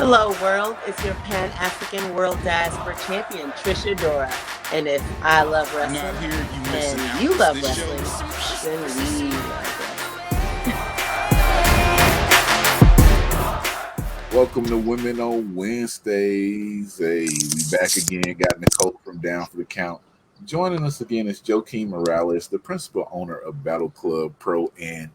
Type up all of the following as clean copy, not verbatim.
Hello, world. It's your Pan African World Diaspora Champion, Trish Adora. And if I love wrestling and you love wrestling, then we love Welcome to Women on Wednesdays. Hey, we back again. Got Nicole from Down for the Count. Joining us again is Joakim Morales, the principal owner of Battle Club Pro. And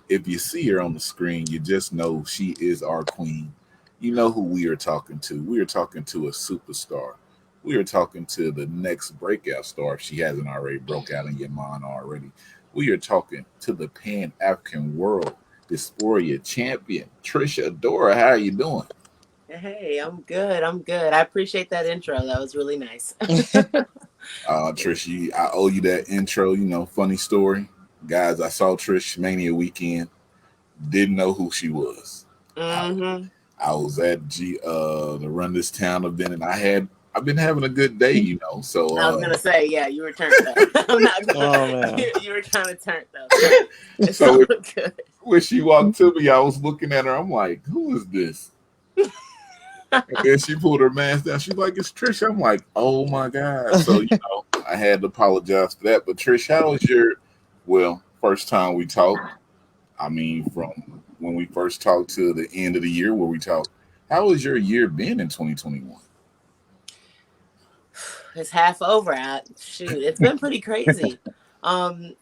if you see her on the screen, you just know she is our queen. You know who we are talking to. We are talking to a superstar. We are talking to the next breakout star if she hasn't already broke out in your mind already. We are talking to the Pan-African World Dysphoria champion, Trish Adora. How are you doing? Hey, I'm good. I appreciate that intro. That was really nice. Trish, I owe you that intro. Funny story. Guys, I saw Trish Mania weekend. Didn't know who she was. Mm-hmm. I was at the Run This Town event, and I've been having a good day, So I was gonna say, yeah, you were turned up. I'm not gonna. You were kind of turned up. It's so good. When she walked to me, I was looking at her. I'm like, "Who is this?" And then she pulled her mask down. She's like, "It's Trish." I'm like, "Oh my god!" So I had to apologize for that. But Trish, how was your first time we talked? I mean, from when we first talked to the end of the year where we talked, how has your year been in 2021? It's half over. It's been pretty crazy.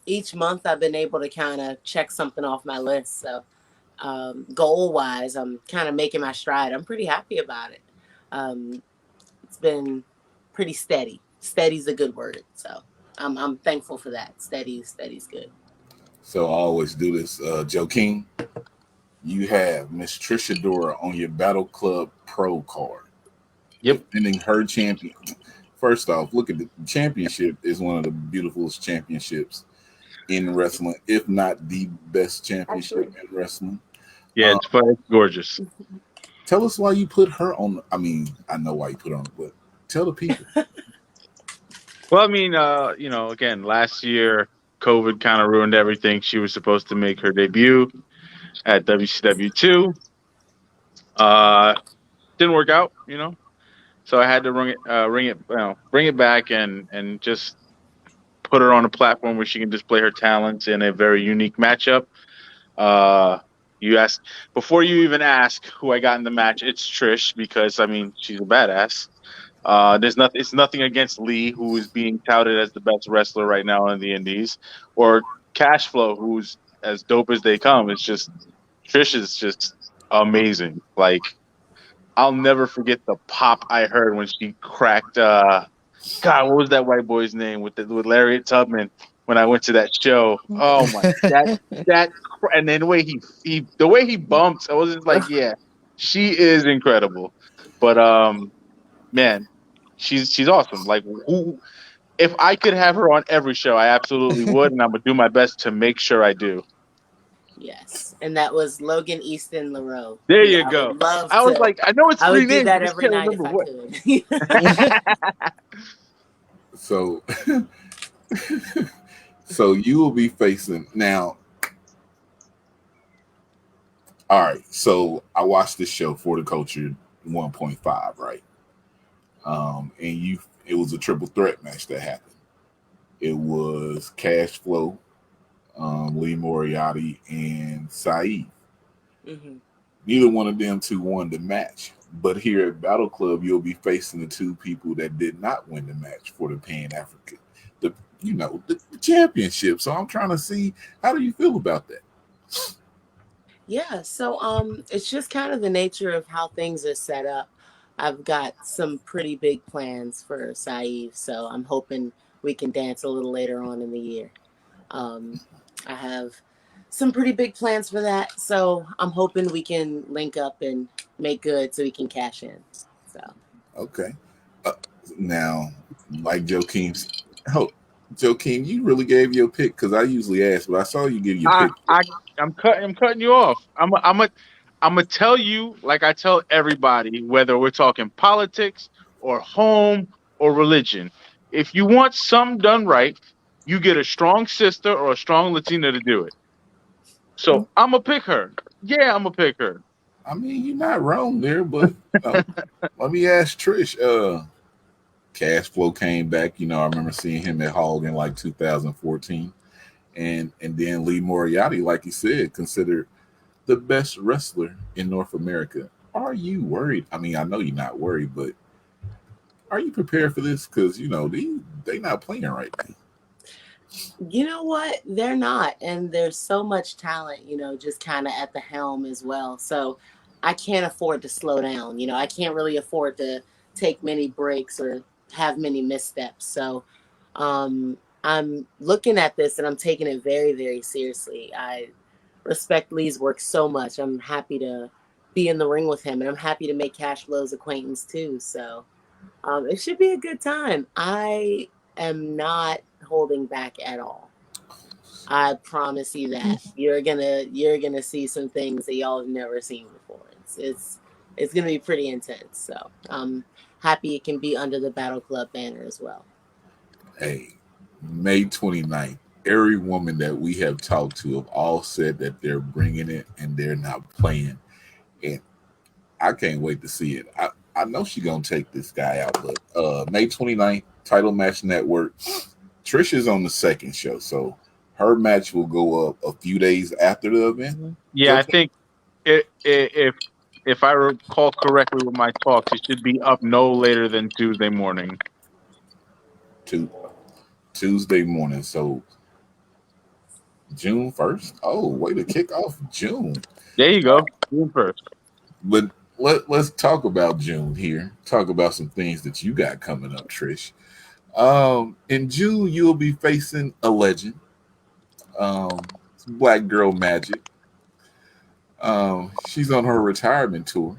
Each month I've been able to kind of check something off my list. So goal wise, I'm kind of making my stride. I'm pretty happy about it. It's been pretty steady. Steady's a good word. So I'm thankful for that. Steady's good. So I always do this. Joakim, you have Miss Trish Adora on your Battle Club Pro card. Yep. Defending her champion. First off, look at the championship is one of the beautifulest championships in wrestling, if not the best championship in wrestling. Yeah, it's gorgeous. Tell us why you put her on. I mean, I know why you put her on, but tell the people. Well, I mean, again, last year, COVID kind of ruined everything. She was supposed to make her debut at WCW 2. Didn't work out, So I had to bring it back and just put her on a platform where she can display her talents in a very unique matchup. You ask before you even ask who I got in the match. It's Trish because she's a badass. It's nothing against Lee, who is being touted as the best wrestler right now in the Indies, or Cashflow, who's as dope as they come. It's just Trish is just amazing. Like, I'll never forget the pop I heard when she cracked. God, what was that white boy's name with Lariat Tubman when I went to that show? Oh my, that and then the way he bumps, I was just like, yeah, she is incredible. But man, she's awesome. Like, if I could have her on every show, I absolutely would, and I'm gonna do my best to make sure I do. Yes, and that was Logan Easton LaRoe. There you go. I was like, I know it's three names. I would do that every night if I could. So you will be facing now. All right. So I watched this show for the Culture 1.5, right? And it was a triple threat match that happened. It was Cashflow, Lee Moriarty, and Saeed. Mm-hmm. Neither one of them two won the match. But here at Battle Club, you'll be facing the two people that did not win the match for the Pan-African, the championship. So I'm trying to see, how do you feel about that? Yeah, so it's just kind of the nature of how things are set up. I've got some pretty big plans for Saeed, so I'm hoping we can dance a little later on in the year. I have some pretty big plans for that, so I'm hoping we can link up and make good so we can cash in. So okay, now like Joakim, you really gave your pick because I usually ask, but I saw you give your pick. I'm cutting you off. I'm gonna tell you like I tell everybody, whether we're talking politics or home or religion. If you want something done right, you get a strong sister or a strong Latina to do it. So I'm gonna pick her. Yeah, I'm gonna pick her. I mean, you're not wrong there, but let me ask Trish. Cash Flow came back. I remember seeing him at Hog in like 2014, and then Lee Moriarty, like you said, considered the best wrestler in North America. Are you worried? I mean, I know you're not worried, but are you prepared for this? Because they not playing right now. You know what? They're not. And there's so much talent, just kind of at the helm as well. So I can't afford to slow down. I can't really afford to take many breaks or have many missteps. So I'm looking at this and I'm taking it very, very seriously. I respect Lee's work so much. I'm happy to be in the ring with him, and I'm happy to make Cash Flow's acquaintance too. So it should be a good time. I am not holding back at all. I promise you that you're gonna see some things that y'all have never seen before. It's gonna be pretty intense. So I'm happy it can be under the Battle Club banner as well. Hey, May 29th, every woman that we have talked to have all said that they're bringing it and they're not playing. And I can't wait to see it. I know she's going to take this guy out. But May 29th, Title Match Network. Trish is on the second show. So her match will go up a few days after the event. Yeah, I think if I recall correctly with my talks, it should be up no later than Tuesday morning. Tuesday morning. So June 1st. Oh, way to kick off June. There you go. June 1st. But let's talk about June here. Talk about some things that you got coming up, Trish. In June, you'll be facing a legend, Black Girl Magik. She's on her retirement tour.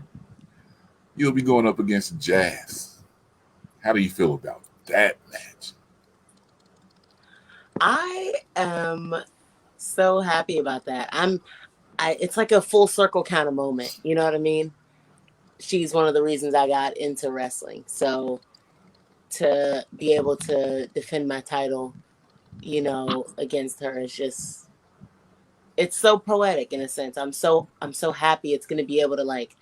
You'll be going up against Jazz. How do you feel about that match? I am so happy about that. It's like a full circle kind of moment. You know what I mean? She's one of the reasons I got into wrestling. So to be able to defend my title, against her is just, it's so poetic in a sense. I'm so happy it's going to be able to like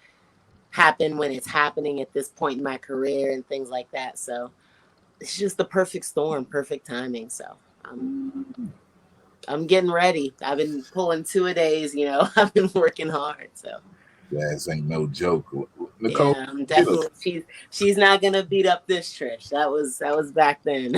happen when it's happening at this point in my career and things like that. So it's just the perfect storm, perfect timing. So I'm getting ready. I've been pulling 2 a-days, I've been working hard. So Jazz ain't no joke. Nicole, yeah, I'm definitely she's not gonna beat up this Trish. That was back then.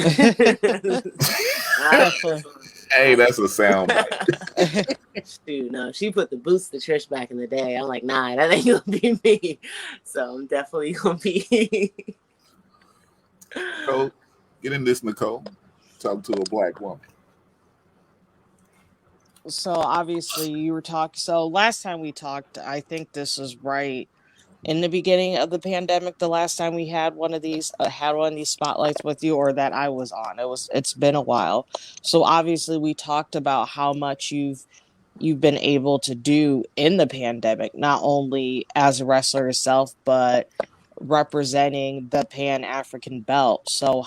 Hey, that's a sound bite. Shoot, no, she put the boots to Trish back in the day. I'm like, nah, that ain't gonna be me. So I'm definitely gonna be. Nicole, get in this, Nicole. Talk to a black woman. So obviously you were talking. So last time we talked, I think this was right in the beginning of the pandemic. The last time we had one of these spotlights with you, or that I was on. It's been a while. So obviously we talked about how much you've been able to do in the pandemic, not only as a wrestler yourself, but representing the Pan African belt. So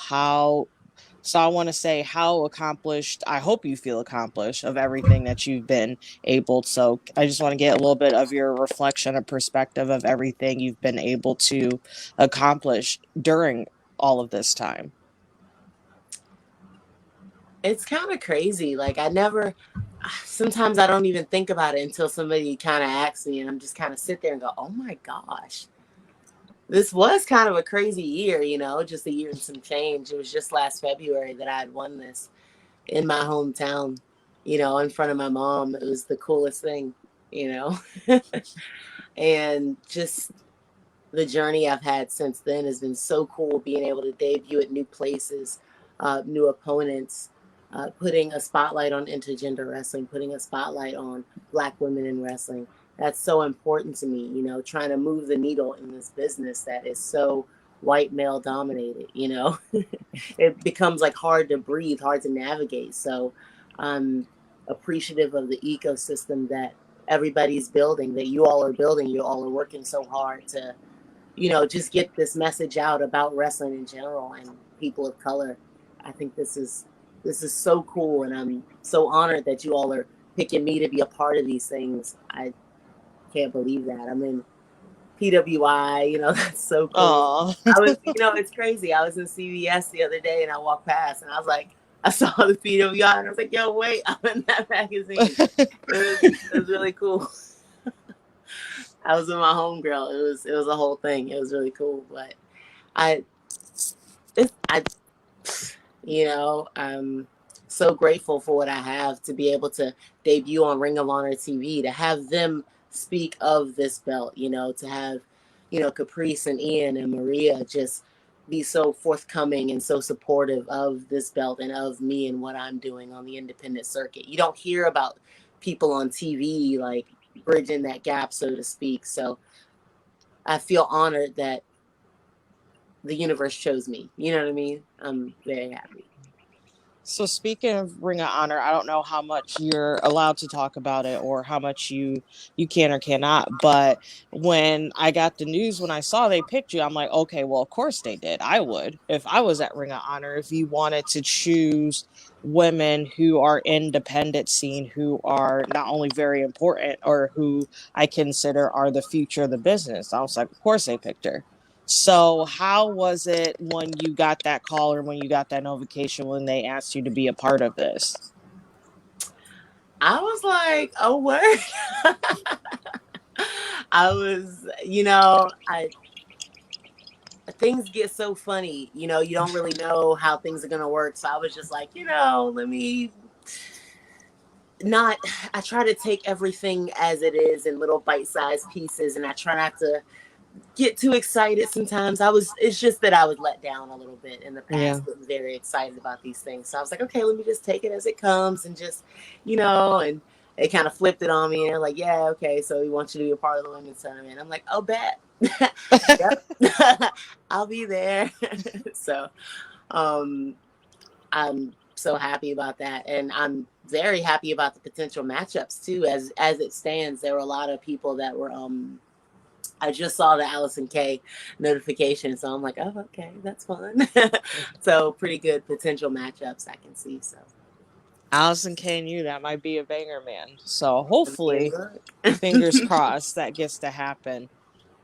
I want to say how accomplished, I hope you feel accomplished of everything that you've been able. So I just want to get a little bit of your reflection or perspective of everything you've been able to accomplish during all of this time. It's kind of crazy. Like sometimes I don't even think about it until somebody kind of asks me, and I'm just kind of sit there and go, oh my gosh. This was kind of a crazy year, just a year and some change. It was just last February that I had won this in my hometown, in front of my mom. It was the coolest thing, and just the journey I've had since then has been so cool, being able to debut at new places, new opponents, putting a spotlight on intergender wrestling, putting a spotlight on Black women in wrestling. That's so important to me, trying to move the needle in this business that is so white male dominated, it becomes like hard to breathe, hard to navigate. So I'm appreciative of the ecosystem that everybody's building, that you all are building. You all are working so hard to, just get this message out about wrestling in general and people of color. I think this is so cool, and I'm so honored that you all are picking me to be a part of these things. I can't believe that. I'm in PWI, you know, that's so cool. Oh. I was, you know, it's crazy. I was in CVS the other day and I walked past and I was like, I saw the PWI and I was like, yo, wait, I'm in that magazine. It was really cool. I was with my homegirl. It was a whole thing. It was really cool. But I I you know, I'm so grateful for what I have to be able to debut on Ring of Honor TV, to have them speak of this belt, you know, to have, you know, Caprice and Ian and Maria just be so forthcoming and so supportive of this belt and of me and what I'm doing on the independent circuit. You don't hear about people on TV like bridging that gap, so to speak. So I feel honored that the universe chose me. You know what I mean? I'm very happy. So speaking of Ring of Honor, I don't know how much you're allowed to talk about it or how much you can or cannot, but when I got the news, when I saw they picked you, I'm like, okay, well, of course they did. I would if I was at Ring of Honor. If you wanted to choose women who are independent scene, who are not only very important or who I consider are the future of the business, I was like, of course they picked her. So, how was it when you got that call or when you got that notification when they asked you to be a part of this? I was like, oh, word. I was, you know, things get so funny, you know, you don't really know how things are going to work. So I was just like, you know, let me not, I try to take everything as it is in little bite-sized pieces, and I try not to get too excited sometimes. It's just that I was let down a little bit in the Yeah. past, getting very excited about these things. So I was like, okay, let me just take it as it comes and just, you know, and they kind of flipped it on me and they're like, yeah, okay, so we want you to be a part of the women's tournament. I'm like, oh, bet. Yep. I'll be there. So I'm so happy about that. And I'm very happy about the potential matchups too. As it stands, there were a lot of people that were I just saw the Allison K notification, so I'm like, oh, okay, that's fun. So pretty good potential matchups I can see. So Allison K and you, that might be a banger, man. So I mean, hopefully, fingers look. crossed, that gets to happen.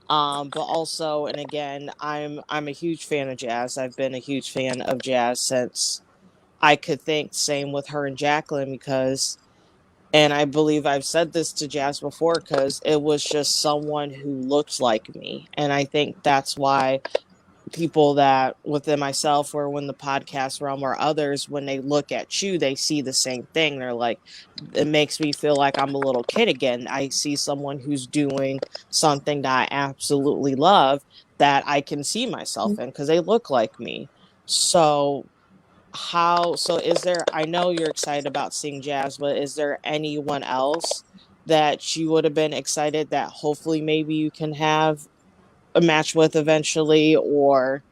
But also, and again, I'm a huge fan of Jazz. I've been a huge fan of Jazz since I could think. Same with her and Jacqueline, because, and I believe I've said this to Jazz before, because it was just someone who looked like me, and I think that's why people that within myself or when the podcast realm or others, when they look at you, they see the same thing. They're like, it makes me feel like I'm a little kid again. I see someone who's doing something that I absolutely love, that I can see myself in because they look like me. So is there, I know you're excited about seeing Jazz, but is there anyone else that you would have been excited that hopefully maybe you can have a match with eventually, or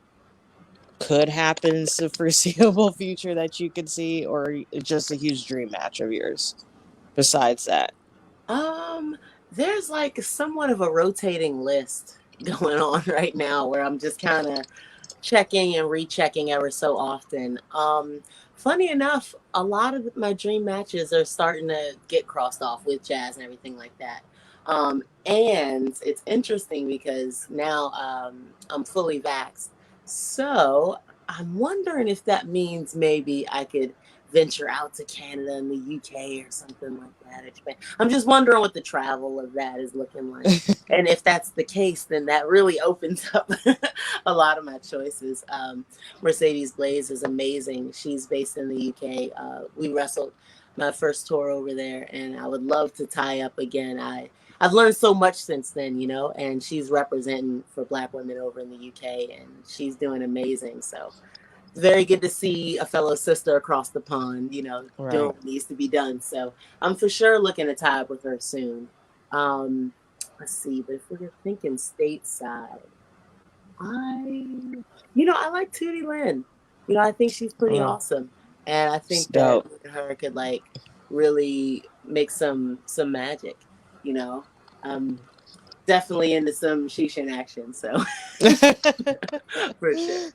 could happen in the foreseeable future that you could see, or just a huge dream match of yours besides that? Um, there's like somewhat of a rotating list going on right now where I'm just kind of checking and rechecking ever so often. Funny enough, a lot of my dream matches are starting to get crossed off with Jazz and everything like that. And it's interesting because now I'm fully vaxxed. So I'm wondering if that means maybe I could venture out to Canada and the UK or something like that. I'm just wondering what the travel of that is looking like. And if that's the case, then that really opens up a lot of my choices. Mercedes Blaze is amazing. She's based in the UK. We wrestled my first tour over there, and I would love to tie up again. I've learned so much since then, you know, and she's representing for Black women over in the UK, and she's doing amazing. So it's very good to see a fellow sister across the pond, you know, doing Right. what needs to be done. So I'm for sure looking to tie up with her soon. Um, let's see, but if we're thinking stateside, I, I like Tootie Lynn. You know, I think she's pretty Mm, awesome, and I it's think that dope. her could like really make some magic. You know, I'm definitely into some Shishin action, so for sure.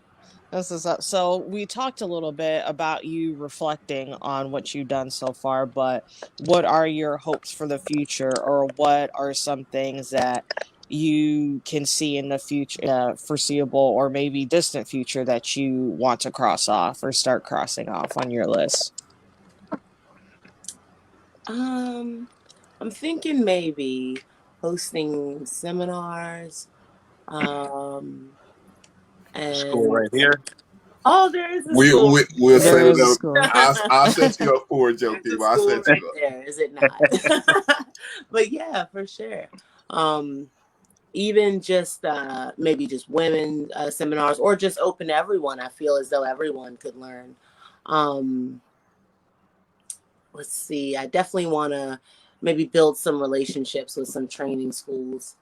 This is up. So we talked a little bit about you reflecting on what you've done so far, but what are your hopes for the future, or what are some things that you can see in the future, foreseeable or maybe distant future, that you want to cross off or start crossing off on your list? I'm thinking maybe hosting seminars. School And right here. there is a We, school. we we'll There set it is a up. school. I'll set you up for it, There's Joakim. a I'll school set right you up. there, is it not? But yeah, for sure. Even just maybe just women seminars, or just open to everyone. I feel as though everyone could learn. Let's see. I definitely want to maybe build some relationships with some training schools,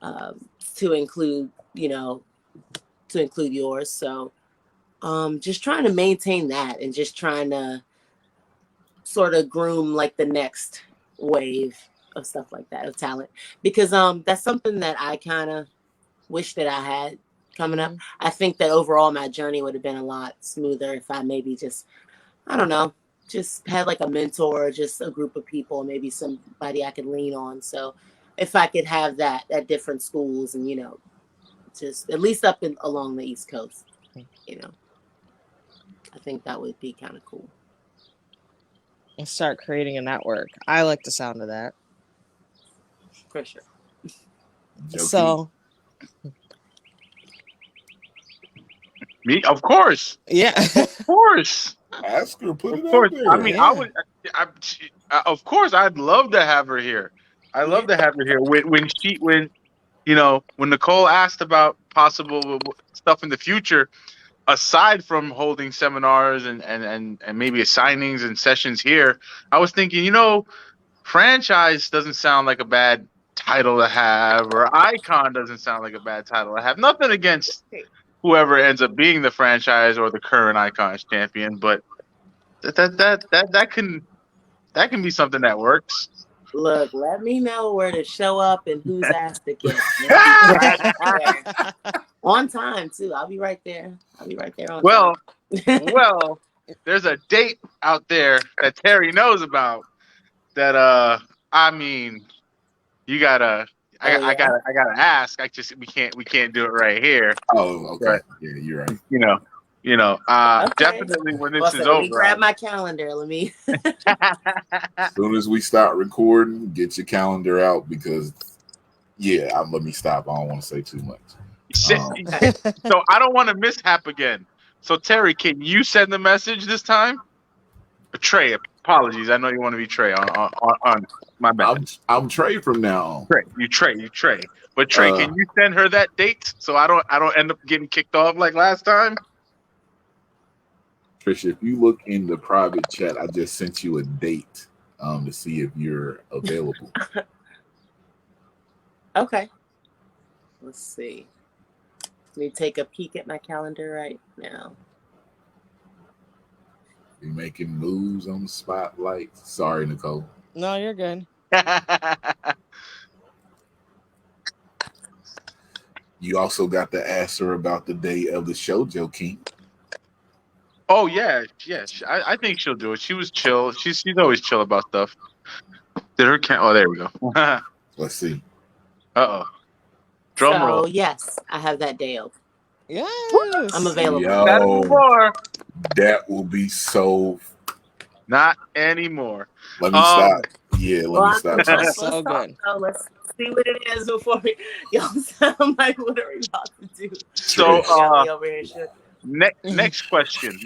to include, yours. So just trying to maintain that, and just trying to sort of groom like the next wave of stuff like that, of talent, because that's something that I kind of wish that I had coming up. I think that overall my journey would have been a lot smoother if I maybe just, I don't know, just had like a mentor, just a group of people, maybe somebody I could lean on. So if I could have that at different schools, and just at least up along the East Coast, I think that would be kind of cool. And start creating a network. I like the sound of that. For sure. Joakim. So Me, of course, yeah. of course, Ask her, put of it out course. I there. mean, Yeah. of course, I'd love to have her here. I love to have her here. When Nicole asked about possible stuff in the future, aside from holding seminars and maybe signings and sessions here, I was thinking, franchise doesn't sound like a bad title to have, or icon doesn't sound like a bad title to have. Nothing against whoever ends up being the franchise or the current icons champion, but that can be something that works. Look, let me know where to show up and whose ass to kick. I'll be right there. On time too. I'll be right there. On Well, time. well, there's a date out there that Terry knows about that I mean, you gotta Oh yeah. I gotta ask. We can't do it right here. Oh, okay. But Yeah, you're right. Okay. Definitely when Well, this is so let me over. grab my calendar. Let me. As soon as we start recording, get your calendar out, because let me stop. I don't want to say too much. So I don't want to mishap again. So Terry, can you send the message this time? Trey, apologies. I know you want to be Trey on my bad. I'm Trey from now on. Trey. But Trey, can you send her that date so I don't end up getting kicked off like last time? Trisha, if you look in the private chat, I just sent you a date to see if you're available. Okay. Let's see. Let me take a peek at my calendar right now. You're making moves on the spotlight. Sorry, Nicole. No, you're good. You also got to ask her about the day of the show, Joakim. Oh yeah. I think she'll do it. She was chill. She's always chill about stuff. Did her Oh, there we go. Let's see. Drum roll. Yes, I have that day open. Yes. I'm available. Not anymore. That will be so. Not anymore. Let me stop. Yeah, let me stop. Let's So good. Let's see what it is before we. I'm like, what are we about to do? So over here, next question.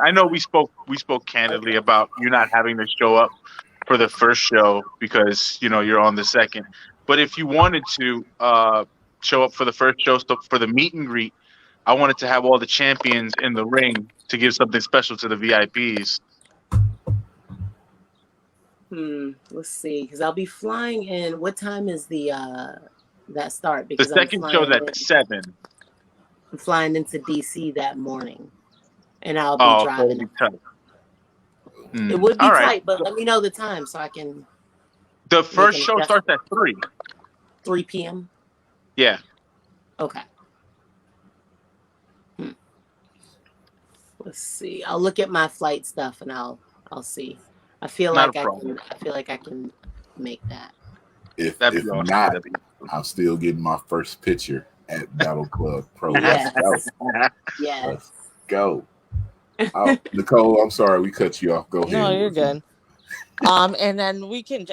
I know we spoke candidly about you not having to show up for the first show because you're on the second. But if you wanted to show up for the first show, so for the meet and greet, I wanted to have all the champions in the ring to give something special to the VIPs. Let's see, because I'll be flying in. What time is the that start? Because the second show's at 7. I'm flying into DC that morning, and I'll be driving. It would be tight, but let me know the time so I can. The first show starts at 3. 3 p.m. Yeah. Okay. Let's see. I'll look at my flight stuff and I'll see. I feel like I can make that. If I'm still getting my first picture at Battle Club Pro. Let's go. Yes. Yes. Let's go. Oh, Nicole, I'm sorry we cut you off. Go ahead. No, you're good. And then we can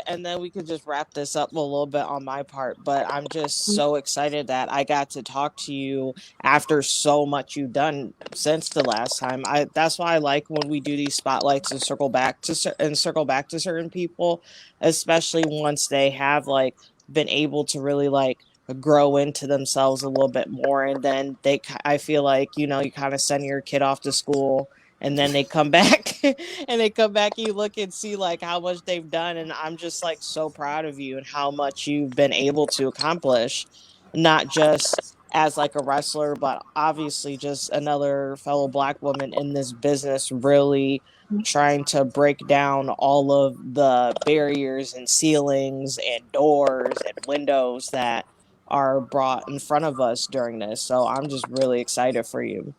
just wrap this up a little bit on my part, but I'm just so excited that I got to talk to you after so much you've done since the last time. That's why I like when we do these spotlights and circle back to certain people, especially once they have like been able to really like grow into themselves a little bit more, and then I feel like, you know, you kind of send your kid off to school and then they come back and you look and see like how much they've done, and I'm just like so proud of you and how much you've been able to accomplish, not just as like a wrestler, but obviously just another fellow Black woman in this business, really trying to break down all of the barriers and ceilings and doors and windows that are brought in front of us during this. So I'm just really excited for you.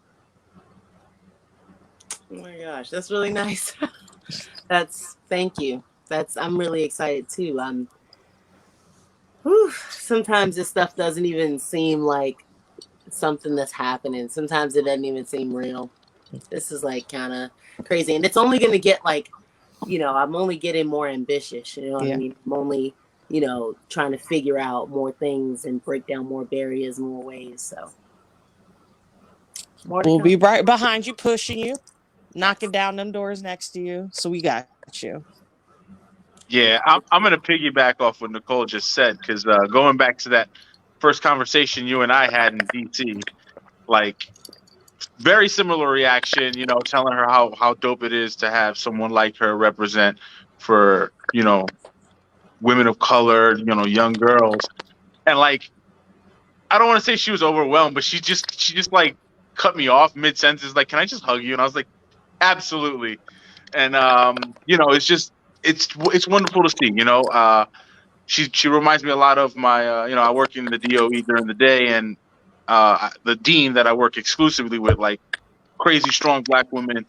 Oh my gosh, that's really nice. Thank you. I'm really excited too. Sometimes this stuff doesn't even seem like something that's happening. Sometimes it doesn't even seem real. This is like kind of crazy, and it's only going to get like, I'm only getting more ambitious. You know what I mean? I'm only, trying to figure out more things and break down more barriers, more ways. So we'll be right behind you, pushing you, knocking down them doors next to you. So we got you. Yeah, I'm going to piggyback off what Nicole just said, because going back to that first conversation you and I had in DC, like very similar reaction, you know, telling her how dope it is to have someone like her represent for, you know, women of color, you know, young girls. And like, I don't want to say she was overwhelmed, but she just like cut me off mid sentence, like, can I just hug you? And I was like, absolutely. And you know, it's wonderful to see, you know. She reminds me a lot of my you know, I work in the DOE during the day, and the dean that I work exclusively with, like crazy strong Black women,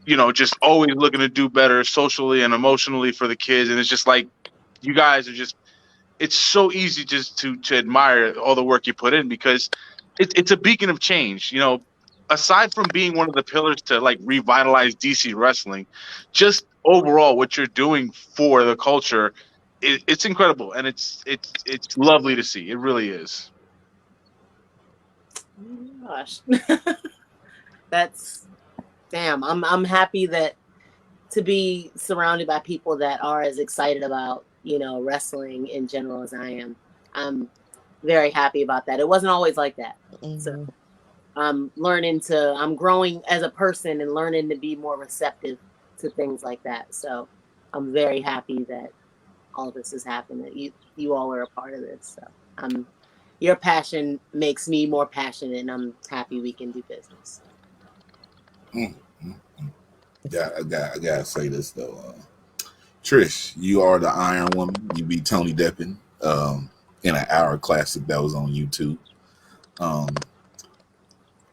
you know, just always looking to do better socially and emotionally for the kids. And it's just like, you guys are just, it's so easy just to admire all the work you put in, because it's a beacon of change, you know. Aside from being one of the pillars to like revitalize DC wrestling, just overall what you're doing for the culture, it's incredible, and it's lovely to see. It really is. Oh gosh. That's damn. I'm happy to be surrounded by people that are as excited about, wrestling in general as I am. I'm very happy about that. It wasn't always like that. So I'm growing as a person and learning to be more receptive to things like that. So I'm very happy that all this has happened, that you all are a part of this. So your passion makes me more passionate, and I'm happy we can do business. Yeah, I gotta say this though. Trish, you are the Iron Woman. You beat Tony Deppen in an hour classic that was on YouTube.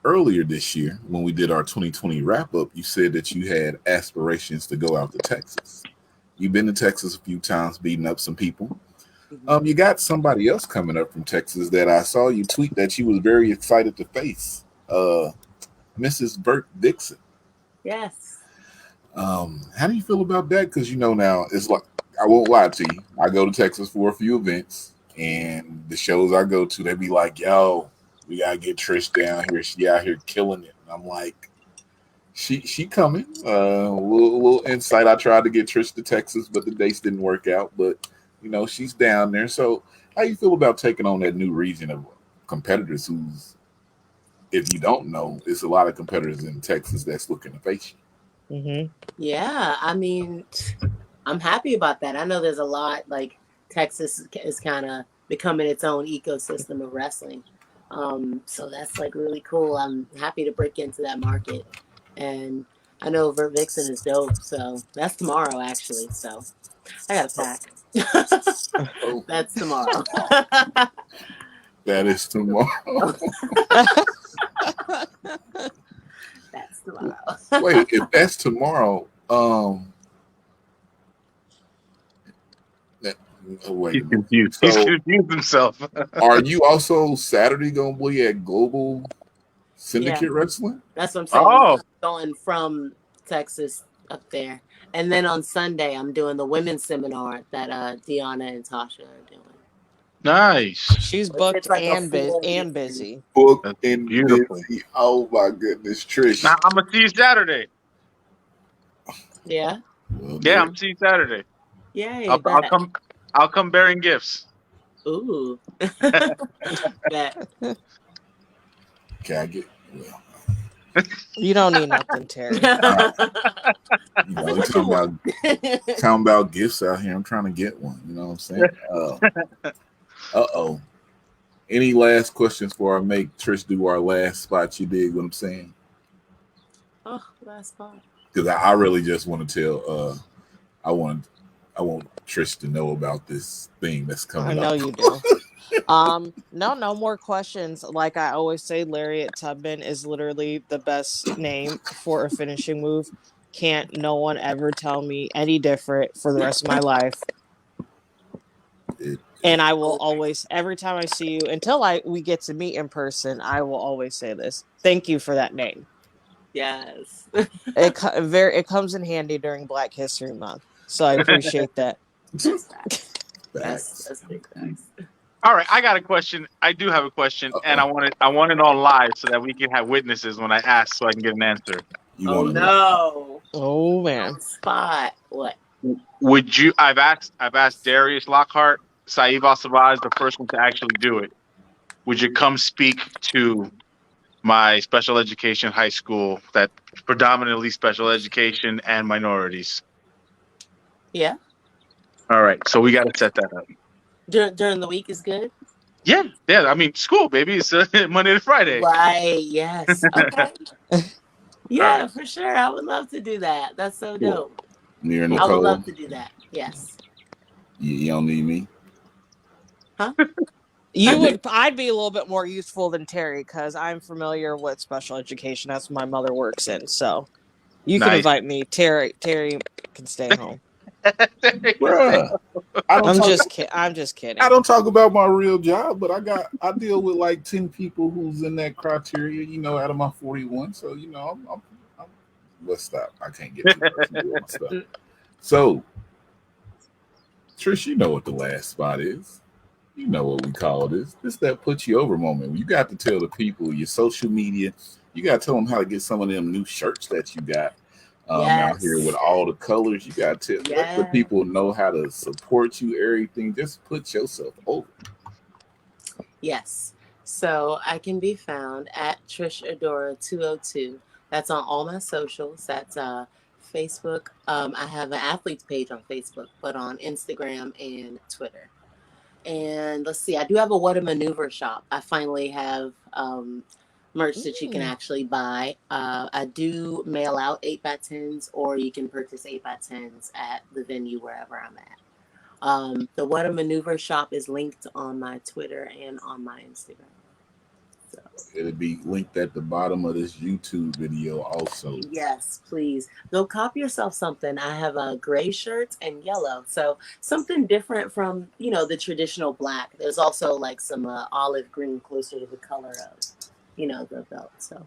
Earlier this year, when we did our 2020 wrap up, you said that you had aspirations to go out to Texas. You've been to Texas a few times, beating up some people. You got somebody else coming up from Texas that I saw you tweet that you was very excited to face, Mrs. Burt Dixon. Yes. How do you feel about that? Because now it's like, I won't lie to you. I go to Texas for a few events, and the shows I go to, they be like, "Yo, we gotta get Trish down here. She out here killing it." And I'm like, she coming. Little insight. I tried to get Trish to Texas, but the dates didn't work out. But she's down there. So how you feel about taking on that new region of competitors? Who's, if you don't know, it's a lot of competitors in Texas that's looking to face you. Yeah, I mean, I'm happy about that. I know there's a lot, like Texas is kind of becoming its own ecosystem of wrestling. So that's like really cool. I'm happy to break into that market. And I know Vert Vixen is dope. So that's tomorrow, actually. So I got to pack. That's tomorrow. That is tomorrow. That's tomorrow. Wait, if that's tomorrow, Wait He's a minute. confused. He's So, confused himself. are you also Saturday gonna be at Global Yeah, Syndicate Wrestling? that's what I'm saying. I'm Oh, going from Texas up there, and then on Sunday I'm doing the women's seminar that Deanna and Tasha are doing. nice. She's It's booked like a and full weekend. busy. Booked That's and beautiful. busy. Oh my goodness, Trish. Now I'm gonna see you Saturday. Yeah. Well, Yeah, there. I'm seeing you Saturday. Yay, I'll bet. come. I'll come bearing gifts. Ooh. Bet. Can I get? Well, You don't need nothing, Terry. uh, So you what you want? talking about gifts out here. I'm trying to get one. You know what I'm saying? Oh. Any last questions before I make Trish do our last spot? You dig what I'm saying? Oh, last spot. Because I really just want to tell. I want Trish to know about this thing that's I coming know up. you do. No more questions. Like I always say, Lariat Tubman is literally the best name for a finishing move. Can't no one ever tell me any different for the rest of my life. And I will always, every time I see you, until we get to meet in person, I will always say this. Thank you for that name. Yes. It comes in handy during Black History Month, so I appreciate that. That's facts. Facts. That's big facts. All right, I got a question. I do have a question, and Uh-oh. I want it on live so that we can have witnesses when I ask, so I can get an answer. You Oh want to? no. Oh man, On spot. What? Would you? I've asked Darius Lockhart, Saeed Al-Sabah is the first one to actually do it. Would you come speak to my special education high school that predominantly special education and minorities? Yeah. All right, so we got to set that up. During the week is good. Yeah, yeah. I mean, school, baby. It's Monday to Friday. Right. Yes. Okay. All right. Yeah, for sure. I would love to do that. That's so Cool. dope. Me or I would Nicole? love to do that. Yes. You don't need me. Huh? I'd be a little bit more useful than Terry because I'm familiar with special education. That's what my mother works in. So you can Nice. invite me. Terry can stay home. Bruh. I'm just kidding. I don't talk about my real job, but I deal with like 10 people who's in that criteria, out of my 41. So, I'm let's stop. I can't get too personal with my stuff. So, Trish, you know what the last spot is. You know what we call this. This that put you over moment. You got to tell the people your social media. You got to tell them how to get some of them new shirts that you got out here with all the colors. You got to let the people know how to support you. Everything. Just put yourself over. Yes. So I can be found at Trish Adora 202. That's on all my socials. That's Facebook. I have an athletes page on Facebook, but on Instagram and Twitter. And let's see, I do have a What a Maneuver shop. I finally have merch that you can actually buy. I do mail out 8x10s, or you can purchase 8x10s at the venue wherever I'm at. The What a Maneuver shop is linked on my Twitter and on my Instagram. So, it'll be linked at the bottom of this YouTube video also. yes, please. Go cop yourself something. I have gray shirts and yellow. So something different from, the traditional black. There's also like some olive green closer to the color of, the belt. So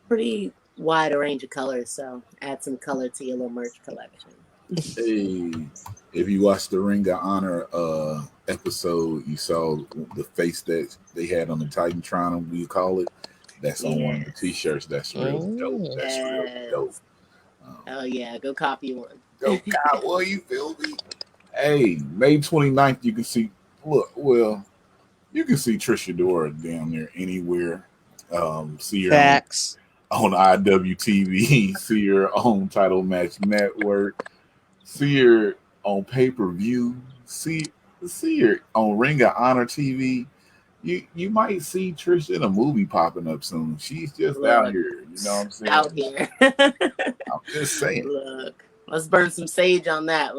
pretty wide range of colors. So add some color to your little merch collection. Hey, if you watched the Ring of Honor episode, you saw the face that they had on the Titantron, we call it. That's on one of the t-shirts. That's real dope. That's real dope. Oh yeah, go copy one. Go cop one, you feel me? Hey, May 29th, you can see you can see Trish Adora down there anywhere. See her Facts. on IWTV, see her on Title Match Network, see her on pay-per-view, see her on Ring of Honor TV. You might see Trish in a movie popping up soon. She's just out here, you know what I'm saying? Out here. I'm just saying. Look, let's burn some sage on that.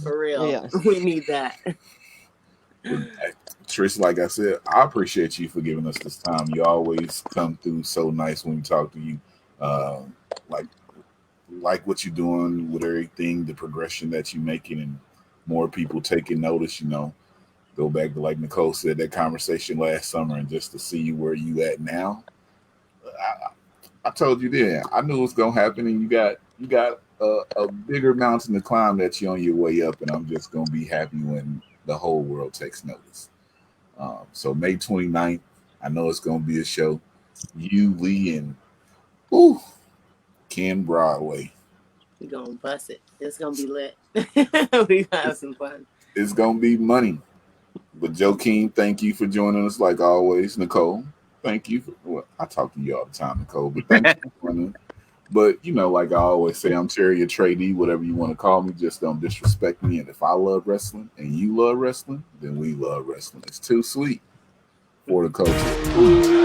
For real. Yeah. We need that. Trish, like I said, I appreciate you for giving us this time. You always come through so nice when we talk to you. Like what you're doing with everything, the progression that you're making, and more people taking notice. Go back to, like Nicole said, that conversation last summer, and just to see where you at now. I told you then. I knew it was gonna happen, and you got a bigger mountain to climb that you're on your way up, and I'm just gonna be happy when the whole world takes notice. So May 29th, I know it's gonna be a show. You, Lee, and ooh, Ken Broadway. We're gonna bust it. It's gonna be lit. We gonna have some fun. It's gonna be money. But Joakim, thank you for joining us like always. Nicole, thank you. I talk to you all the time, Nicole, but thank you for joining. But like I always say, I'm Terry, a tradee, whatever you want to call me. Just don't disrespect me. And if I love wrestling and you love wrestling, then we love wrestling. It's too sweet for the culture.